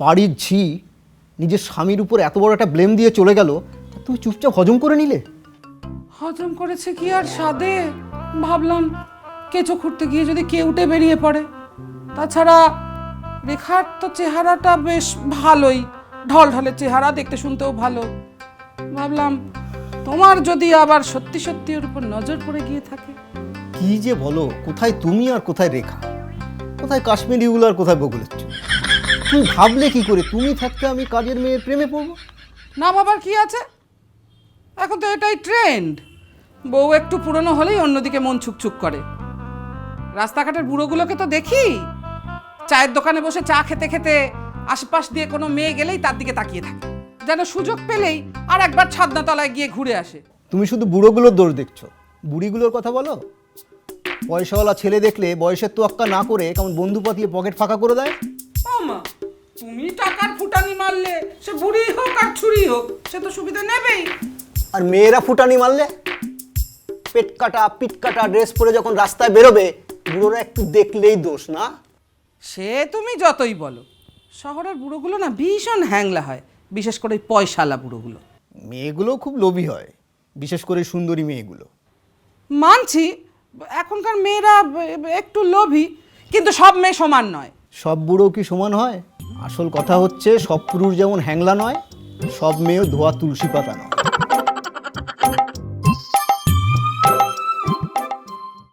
বাড়ির ঝি নিজের স্বামীর উপর এত বড় একটা ব্লেম দিয়ে চলে গেল, তুমি চুপচাপ হজম করে নিলে? হজম করেছে কি আর সাদে, ভাবলাম কেঁচো খুঁড়তে গিয়ে যদি কেউটে বেরিয়ে পড়ে। তাছাড়া রেখার তো চেহারাটা বেশ ভালোই, ঢলঢলে চেহারা, দেখতে শুনতেও ভালো। ভাবলাম তোমার যদি আবার সত্যি সত্যি ওর উপর নজর পড়ে গিয়ে থাকে। কি যে বলো, কোথায় তুমি আর কোথায় রেখা, কোথায় কাশ্মীরিগুলো আর কোথায় বকুলের চুল। তুমি ভাবলে কি করে তুমি থাকতে আমি কাজের মেয়ের প্রেমে পড়বো? না ভাবার কি আছে, এখন তো এটাই ট্রেন্ড। বউ একটু পুরনো হলেই অন্যদিকে মন ছুকছুক করে। রাস্তাঘাটের বুড়োগুলোকে তো দেখি, চায়ের দোকানে বসে চা খেতে খেতে আশপাশ দিয়ে কোনো মেয়ে গেলেই তার দিকে তাকিয়ে থাকে, যেন সুযোগ পেলেই আর একবার ছাদনা তলায় গিয়ে ঘুরে আসে। তুমি শুধু বুড়োগুলোর দোষ দেখছো, বুড়িগুলোর কথা বলো। পয়সাওয়ালা ছেলে দেখলে বয়সের তোয়াক্কা না করে কেমন বন্ধু পাতিয়ে পকেট ফাঁকা করে দেয়। ও মা, তুমি টাকার ফুটানি মারলে সে বুড়ি হোক আর ছুরি হোক, সে তো সুবিধা নেবেই। আর মেয়েরা ফুটানি মারলে পেট কাটা পিট কাটা ড্রেস পরে যখন রাস্তায় বেরোবে, বুড়োরা একটু দেখলেই দোষ না? সে তুমি যতই বলো, শহরের বুড়োগুলো না ভীষণ হ্যাংলা হয়, বিশেষ করে ওই পয়সালা বুড়োগুলো। মেয়েগুলো খুব লোভী হয়, বিশেষ করে সুন্দরী মেয়েগুলো। মানছি এখনকার মেয়েরা একটু লোভী, কিন্তু সব মেয়ে সমান নয়। সব বুড়ো কি সমান হয়? আসল কথা হচ্ছে সব পুরুষ যেমন হ্যাংলা নয়, সব মেয়েও ধোয়া তুলসী পাতা নয়।